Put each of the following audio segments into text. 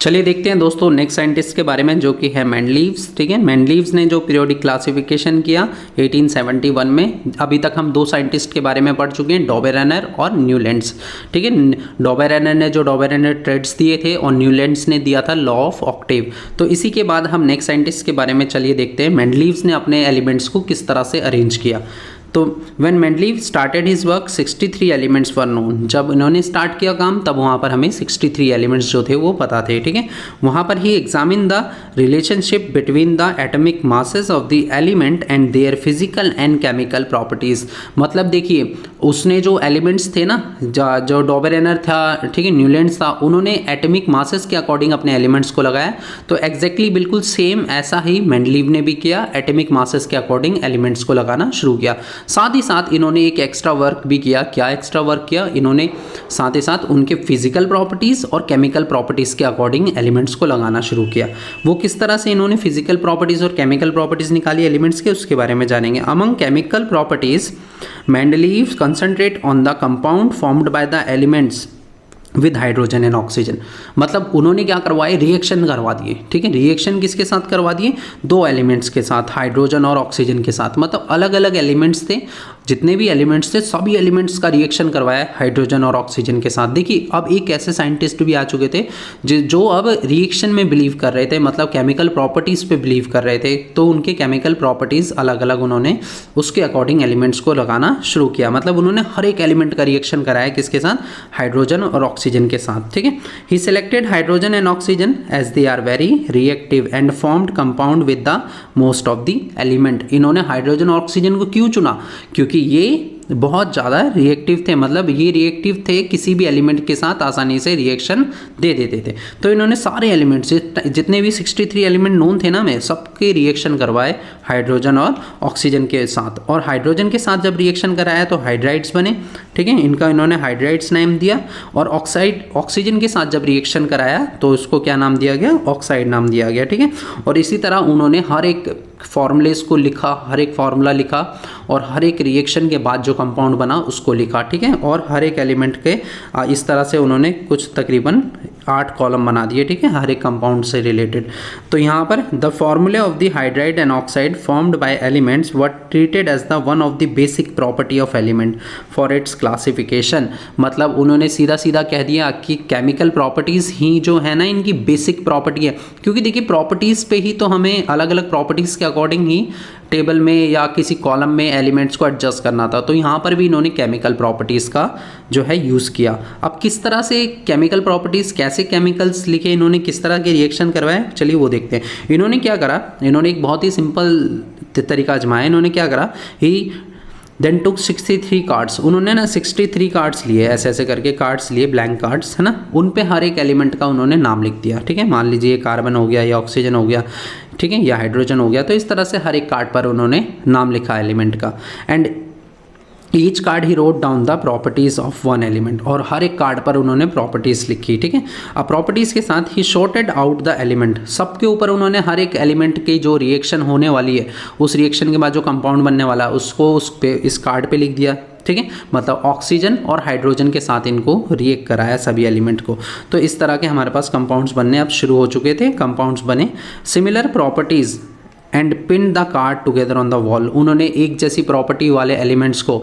चलिए देखते हैं दोस्तों नेक्स्ट साइंटिस्ट के बारे में, जो कि है मेंडलीव्स। ठीक है, मेंडलीव्स ने जो पीरियोडिक क्लासिफिकेशन किया 1871 में। अभी तक हम दो साइंटिस्ट के बारे में पढ़ चुके हैं, डॉबेरेनर और न्यूलैंड्स। ठीक है, डॉबेरेनर ने जो डॉबेरेनर ट्रेड्स दिए थे और न्यूलैंड्स ने दिया था लॉ ऑफ ऑक्टेव। तो इसी के बाद हम नेक्स्ट साइंटिस्ट के बारे में चलिए देखते हैं मेंडलीव्स ने अपने एलिमेंट्स को किस तरह से अरेंज किया। तो when Mendeleev started his work 63 elements were known. जब इन्होंने स्टार्ट किया काम तब वहाँ पर हमें 63 एलिमेंट्स जो थे वो पता थे। ठीक है, वहाँ पर he examine the relationship between the atomic masses of the element and their physical and chemical properties. मतलब देखिए, उसने जो एलिमेंट्स थे ना, जो डॉबेरेनर था, ठीक है, न्यूलैंड्स था, उन्होंने एटॉमिक मासेस के अकॉर्डिंग अपने एलिमेंट्स को लगाया। तो एग्जैक्टली बिल्कुल सेम ऐसा ही मेंडलीव ने भी किया, एटॉमिक मासेस के अकॉर्डिंग एलिमेंट्स को लगाना शुरू किया। साथ ही साथ इन्होंने एक एक्स्ट्रा वर्क भी किया। क्या एक्स्ट्रा वर्क किया इन्होंने? साथ ही साथ उनके फिजिकल प्रॉपर्टीज़ और केमिकल प्रॉपर्टीज़ के अकॉर्डिंग एलिमेंट्स को लगाना शुरू किया। वो किस तरह से इन्होंने फिजिकल प्रॉपर्टीज़ और केमिकल प्रॉपर्टीज़ निकाली एलिमेंट्स के, उसके बारे में जानेंगे। Among chemical properties Mendeleev concentrate on the compound formed by the elements with hydrogen and oxygen. मतलब उन्होंने क्या करवाए, रिएक्शन करवा दिए। ठीक है, रिएक्शन किसके साथ करवा दिए? दो एलिमेंट्स के साथ, हाइड्रोजन और ऑक्सीजन के साथ। मतलब अलग अलग एलिमेंट्स थे, जितने भी एलिमेंट्स थे सभी एलिमेंट्स का रिएक्शन करवाया हाइड्रोजन और ऑक्सीजन के साथ। देखिए, अब एक ऐसे साइंटिस्ट भी आ चुके थे जो अब रिएक्शन में बिलीव कर रहे थे, मतलब केमिकल प्रॉपर्टीज़ पे बिलीव कर रहे थे। तो उनके केमिकल प्रॉपर्टीज़ अलग अलग उन्होंने उसके अकॉर्डिंग एलिमेंट्स को लगाना शुरू किया। मतलब उन्होंने हर एक एलिमेंट का रिएक्शन कराया किसके साथ? हाइड्रोजन और ऑक्सीजन के साथ। ठीक है, he selected hydrogen and oxygen as they are very reactive and formed compound with the most of the element. इन्होंने हाइड्रोजन और ऑक्सीजन को क्यों चुना? क्योंकि ये बहुत ज़्यादा रिएक्टिव थे। मतलब ये रिएक्टिव थे, किसी भी एलिमेंट के साथ आसानी से रिएक्शन दे देते थे। तो इन्होंने सारे एलिमेंट से, जितने भी 63 एलिमेंट नोन थे ना, में सबके रिएक्शन करवाए हाइड्रोजन और ऑक्सीजन के साथ। और हाइड्रोजन के साथ जब रिएक्शन कराया तो हाइड्राइड्स बने। ठीक है, इनका इन्होंने हाइड्राइड्स नाम दिया। और ऑक्सीजन के साथ जब रिएक्शन कराया तो उसको क्या नाम दिया गया? ऑक्साइड नाम दिया गया। ठीक है, और इसी तरह उन्होंने हर एक फॉर्मूलेस को लिखा, हर एक फार्मूला लिखा और हर एक रिएक्शन के बाद जो कंपाउंड बना उसको लिखा। ठीक है, और हर एक एलिमेंट के इस तरह से उन्होंने कुछ तकरीबन 8 कॉलम बना दिए। ठीक है, हर एक कंपाउंड से रिलेटेड। तो यहाँ पर the formulae of the hydride and oxide formed by elements were treated as the one of the basic property of element for its classification. मतलब उन्होंने सीधा सीधा कह दिया कि केमिकल प्रॉपर्टीज़ ही जो है ना, इनकी बेसिक प्रॉपर्टी है। क्योंकि देखिए, प्रॉपर्टीज़ पे ही तो हमें अलग अलग प्रॉपर्टीज़ के अकॉर्डिंग ही टेबल में या किसी कॉलम में एलिमेंट्स को एडजस्ट करना था। तो यहाँ पर भी इन्होंने केमिकल प्रॉपर्टीज़ का जो है यूज़ किया। अब किस तरह से केमिकल प्रॉपर्टीज़, कैसे केमिकल्स लिखे इन्होंने, किस तरह के रिएक्शन करवाए, चलिए वो देखते हैं। इन्होंने क्या करा, इन्होंने एक बहुत ही सिंपल तरीका आजमाया। इन्होंने क्या करा, ही देन टुक 63 कार्ड्स। उन्होंने ना 63 कार्ड्स लिए, ऐसे ऐसे करके कार्ड्स लिए, ब्लैंक कार्ड्स है ना, उन पे हर एक एलिमेंट का उन्होंने नाम लिख दिया। ठीक है, मान लीजिए कार्बन हो गया या ऑक्सीजन हो गया, ठीक है, या हाइड्रोजन हो गया। तो इस तरह से हर एक कार्ड पर उन्होंने नाम लिखा एलिमेंट का। And each card he wrote down the properties of one element. और हर एक कार्ड पर उन्होंने प्रॉपर्टीज़ लिखी। ठीक है, अब प्रॉपर्टीज़ के साथ ही शॉर्टेड आउट द एलिमेंट। सबके ऊपर उन्होंने हर एक एलिमेंट की जो रिएक्शन होने वाली है, उस रिएक्शन के बाद जो कंपाउंड बनने वाला है उसको उस पे, इस कार्ड पे लिख दिया। ठीक है, मतलब ऑक्सीजन और हाइड्रोजन के साथ इनको रिएक्ट कराया सभी एलिमेंट को। तो इस तरह के हमारे पास कंपाउंड्स बनने अब शुरू हो चुके थे, कंपाउंड्स बने। Similar properties and pin the card together on the wall. उन्होंने एक जैसी प्रॉपर्टी वाले एलिमेंट्स को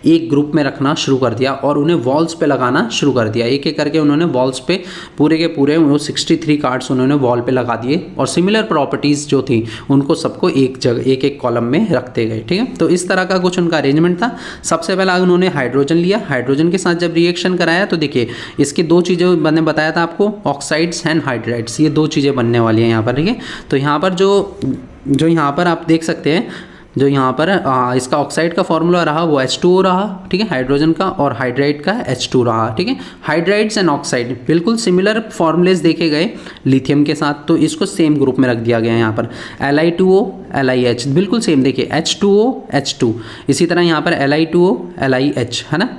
एक ग्रुप में रखना शुरू कर दिया और उन्हें वॉल्स पे लगाना शुरू कर दिया। एक एक करके उन्होंने वॉल्स पे पूरे के पूरे वो 63 कार्ड्स उन्होंने वॉल पे लगा दिए। और सिमिलर प्रॉपर्टीज़ जो थी उनको सबको एक जगह, एक एक कॉलम में रखते गए। ठीक है, तो इस तरह का कुछ उनका अरेंजमेंट था। सबसे पहला उन्होंने हाइड्रोजन लिया। हाइड्रोजन के साथ जब रिएक्शन कराया तो देखिए, इसकी दो चीज़ें मैंने बताया था आपको, ऑक्साइड्स एंड हाइड्राइड्स, ये दो चीज़ें बनने वाली हैं यहाँ पर। ठीक है, तो यहाँ पर जो यहाँ पर आप देख सकते हैं, जो यहाँ पर इसका ऑक्साइड का फॉर्मूला रहा वो H2O रहा। ठीक है, हाइड्रोजन का, और हाइड्राइड का H2 रहा। ठीक है, हाइड्राइड्स एंड ऑक्साइड बिल्कुल सिमिलर फॉर्मूलेस देखे गए लिथियम के साथ, तो इसको सेम ग्रुप में रख दिया गया है। यहाँ पर Li2O LiH बिल्कुल सेम, देखिए H2O H2, इसी तरह यहाँ पर Li2O LiH है ना।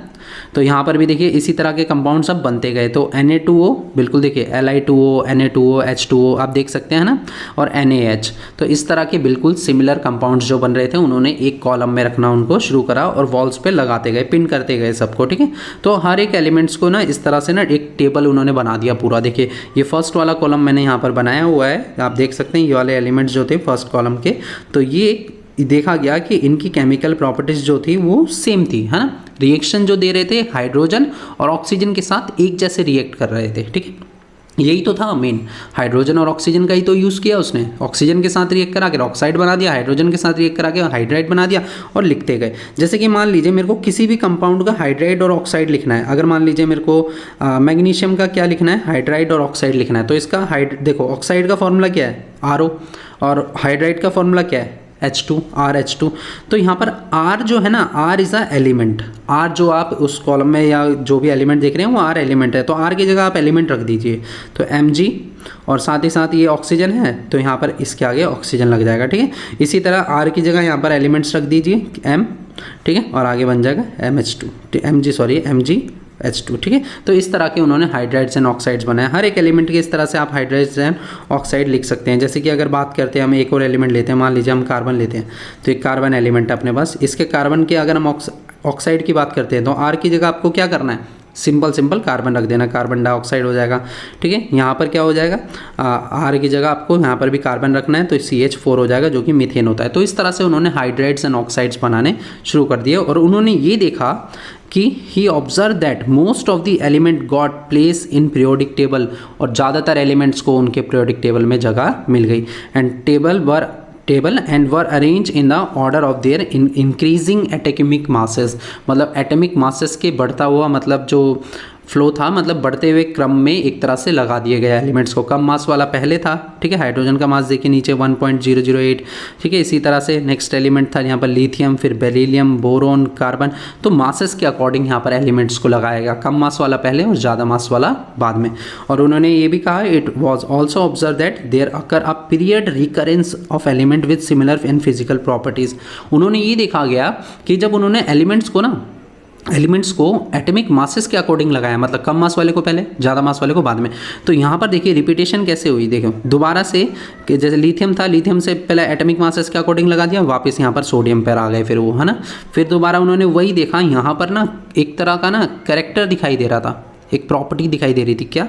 तो यहाँ पर भी देखिए इसी तरह के कंपाउंड सब बनते गए। तो Na2O बिल्कुल देखिए Li2O, Na2O, H2O आप देख सकते हैं ना, और NaH। तो इस तरह के बिल्कुल सिमिलर कंपाउंड्स जो बन रहे थे उन्होंने एक कॉलम में रखना उनको शुरू करा और वॉल्स पे लगाते गए, पिन करते गए सबको, ठीक है। तो हर एक एलिमेंट्स को ना इस तरह से ना एक टेबल उन्होंने बना दिया पूरा। देखिए ये फर्स्ट वाला कॉलम मैंने यहाँ पर बनाया हुआ है, आप देख सकते हैं ये वाले एलिमेंट्स जो थे फर्स्ट कॉलम के। तो ये देखा गया कि इनकी केमिकल प्रॉपर्टीज जो थी वो सेम थी, है ना। रिएक्शन जो दे रहे थे हाइड्रोजन और ऑक्सीजन के साथ एक जैसे रिएक्ट कर रहे थे, ठीक है। यही तो था मेन, हाइड्रोजन और ऑक्सीजन का ही तो यूज़ किया उसने। ऑक्सीजन के साथ रिएक्ट करा के ऑक्साइड बना दिया, हाइड्रोजन के साथ रिएक्ट करा के हाइड्राइड बना दिया और लिखते गए। जैसे कि मान लीजिए मेरे को किसी भी कंपाउंड का हाइड्राइड और ऑक्साइड लिखना है, अगर मान लीजिए मेरे को मैग्नीशियम का क्या लिखना है, हाइड्राइड और ऑक्साइड लिखना है, तो इसका देखो ऑक्साइड का फॉर्मूला क्या है RO और हाइड्राइड का फॉर्मूला क्या है H2, RH2। तो यहाँ पर R जो है ना, R is a element. R जो आप उस कॉलम में या जो भी एलिमेंट देख रहे हैं वो R एलिमेंट है, तो R की जगह आप एलिमेंट रख दीजिए। तो Mg और साथ ही साथ ये ऑक्सीजन है तो यहाँ पर इसके आगे ऑक्सीजन लग जाएगा, ठीक है। इसी तरह R की जगह यहाँ पर एलिमेंट्स रख दीजिए M, ठीक है, और आगे बन जाएगा Mg, ठीक है। तो इस तरह के उन्होंने हाइड्राइड्स एंड ऑक्साइड्स बनाए। हर एक एलिमेंट के इस तरह से आप हाइड्राइड्स एंड ऑक्साइड लिख सकते हैं। जैसे कि अगर बात करते हैं हम एक और एलिमेंट लेते हैं, मान लीजिए हम कार्बन लेते हैं, तो एक कार्बन एलिमेंट है अपने पास। इसके कार्बन के अगर हम ऑक्साइड की बात करते हैं तो R की जगह आपको क्या करना है, सिंपल कार्बन रख देना, कार्बन डाइऑक्साइड हो जाएगा, ठीक है। यहाँ पर क्या हो जाएगा, R की जगह आपको यहाँ पर भी कार्बन रखना है तो CH4 हो जाएगा जो कि मीथेन होता है। तो इस तरह से उन्होंने हाइड्राइड्स एंड ऑक्साइड्स बनाने शुरू कर दिए और उन्होंने ये देखा कि he observe that most of the element got place in periodic table, और ज़्यादातर एलिमेंट्स को उनके पीरियोडिक टेबल में जगह मिल गई। And table and were arrange in the order of their increasing atomic masses, मतलब एटॉमिक मासेस के बढ़ता हुआ मतलब जो फ्लो था, मतलब बढ़ते हुए क्रम में एक तरह से लगा दिए गए एलिमेंट्स को। कम मास वाला पहले था, ठीक है, हाइड्रोजन का मास देखिए नीचे 1.008, ठीक है। इसी तरह से नेक्स्ट एलिमेंट था यहाँ पर लिथियम, फिर बेरिलियम, बोरोन, कार्बन। तो मासेस के अकॉर्डिंग यहाँ पर एलिमेंट्स को लगाया गया, कम मास वाला पहले और ज़्यादा मास वाला बाद में। और उन्होंने ये भी कहा it was also observe that there occur a period recurrence of element with similar in physical properties. उन्होंने ये देखा गया कि जब उन्होंने एलिमेंट्स को एटॉमिक मासेस के अकॉर्डिंग लगाया, मतलब कम मास वाले को पहले, ज़्यादा मास वाले को बाद में। तो यहाँ पर देखिए रिपीटेशन कैसे हुई, देखो दोबारा से कि जैसे लिथियम था, लिथियम से पहले एटॉमिक मासेस के अकॉर्डिंग लगा दिया, वापस यहाँ पर सोडियम पर आ गए फिर वो, है ना। फिर दोबारा उन्होंने वही देखा, यहाँ पर ना एक तरह का ना कैरेक्टर दिखाई दे रहा था, एक प्रॉपर्टी दिखाई दे रही थी। क्या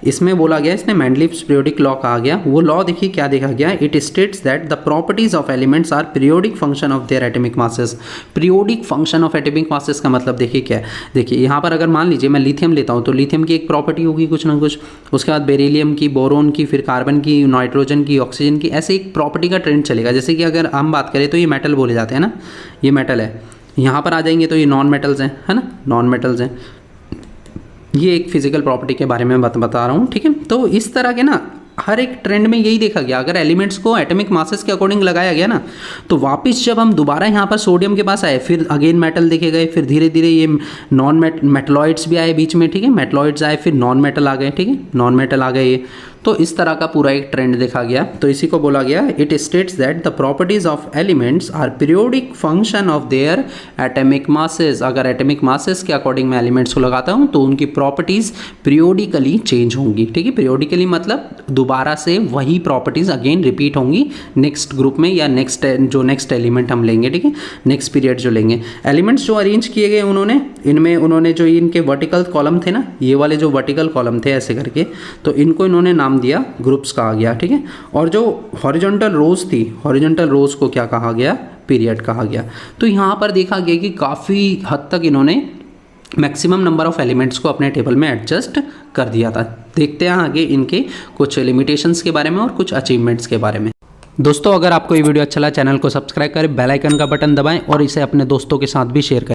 इसमें बोला गया, इसने मेंडलीव्स पीरियोडिक लॉ कहा गया। वो लॉ देखिए क्या देखा गया, it states that the properties of elements are periodic function of their atomic masses. Periodic function of atomic masses का मतलब देखिए क्या है, देखिए यहाँ पर अगर मान लीजिए मैं लिथियम लेता हूँ तो लिथियम की एक प्रॉपर्टी होगी कुछ ना कुछ, उसके बाद बेरिलियम की, बोरोन की, फिर कार्बन की, नाइट्रोजन की, ऑक्सीजन की, ऐसे एक प्रॉपर्टी का ट्रेंड चलेगा। जैसे कि अगर हम बात करें तो ये मेटल बोले जाते हैं ना, ये मेटल है, यहाँ पर आ जाएंगे तो ये नॉन मेटल्स हैं, है ना, नॉन मेटल्स हैं। ये एक फिजिकल प्रॉपर्टी के बारे में बता रहा हूँ, ठीक है। तो इस तरह के ना हर एक ट्रेंड में यही देखा गया, अगर एलिमेंट्स को एटॉमिक मासेस के अकॉर्डिंग लगाया गया ना, तो वापस जब हम दोबारा यहाँ पर सोडियम के पास आए, फिर अगेन मेटल देखे गए, फिर धीरे धीरे ये नॉन मेटलॉइड्स भी आए बीच में, ठीक है, मेटलॉइड्स आए, फिर नॉन मेटल आ गए, ठीक है, नॉन मेटल आ गए ये। तो इस तरह का पूरा एक ट्रेंड देखा गया। तो इसी को बोला गया, it states that the properties of elements are periodic function of their atomic masses. अगर एटॉमिक मासेस के अकॉर्डिंग मैं एलिमेंट्स को लगाता हूँ तो उनकी प्रॉपर्टीज पीरियोडिकली चेंज होंगी, ठीक है। पीरियोडिकली मतलब दोबारा से वही प्रॉपर्टीज अगेन रिपीट होंगी नेक्स्ट ग्रुप में या नेक्स्ट एलिमेंट हम लेंगे, ठीक है, नेक्स्ट पीरियड जो लेंगे। एलिमेंट्स जो अरेंज किए गए उन्होंने जो इनके वर्टिकल कॉलम थे ना, ये वाले जो वर्टिकल कॉलम थे ऐसे करके, तो इनको इन्होंने नाम दिया, ग्रुप्स कहा गया, ठीक है। और जो हॉरिजॉन्टल रोज थी, हॉरिजॉन्टल रोज को क्या कहा गया, पीरियड कहा गया। तो यहाँ पर देखा गया कि काफ़ी हद तक इन्होंने मैक्सिमम नंबर ऑफ एलिमेंट्स को अपने टेबल में एडजस्ट कर दिया था। देखते हैं आगे इनके कुछ लिमिटेशंस के बारे में और कुछ अचीवमेंट्स के बारे में। दोस्तों अगर आपको ये वीडियो अच्छा लगा, चैनल को सब्सक्राइब करें, बेल आइकन का बटन दबाएं और इसे अपने दोस्तों के साथ भी शेयर करें।